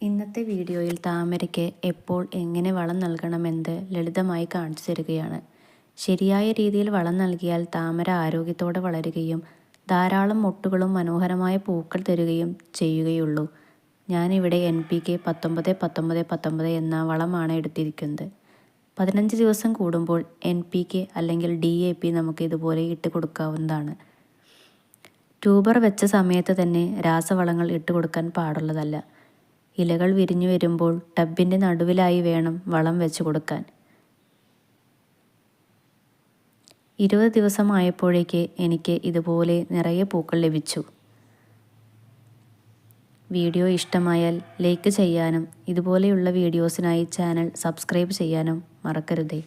ഇന്നത്തെ വീഡിയോയിൽ താമരയ്ക്ക് എപ്പോൾ എങ്ങനെ വളം നൽകണമെന്ന് ലളിതമായി കാണിച്ചു തരികയാണ്. ശരിയായ രീതിയിൽ വളം നൽകിയാൽ താമര ആരോഗ്യത്തോടെ വളരുകയും ധാരാളം മൊട്ടുകളും മനോഹരമായ പൂക്കൾ തരുകയും ചെയ്യുകയുള്ളൂ. ഞാനിവിടെ NPK 19-19-19 എന്ന വളമാണ് എടുത്തിരിക്കുന്നത്. 15 ദിവസം കൂടുമ്പോൾ NPK അല്ലെങ്കിൽ DAP നമുക്ക് ഇതുപോലെ ഇട്ട് കൊടുക്കാവുന്നതാണ്. ട്യൂബർ വെച്ച സമയത്ത് തന്നെ രാസവളങ്ങൾ ഇട്ട് കൊടുക്കാൻ പാടുള്ളതല്ല. ഇലകൾ വിരിഞ്ഞു വരുമ്പോൾ ടബിൻ്റെ നടുവിലായി വേണം വളം വെച്ച് കൊടുക്കാൻ. 20 ദിവസമായപ്പോഴേക്ക് എനിക്ക് ഇതുപോലെ നിറയെ പൂക്കൾ ലഭിച്ചു. വീഡിയോ ഇഷ്ടമായാൽ ലൈക്ക് ചെയ്യാനും ഇതുപോലെയുള്ള വീഡിയോസിനായി ചാനൽ സബ്സ്ക്രൈബ് ചെയ്യാനും മറക്കരുതേ.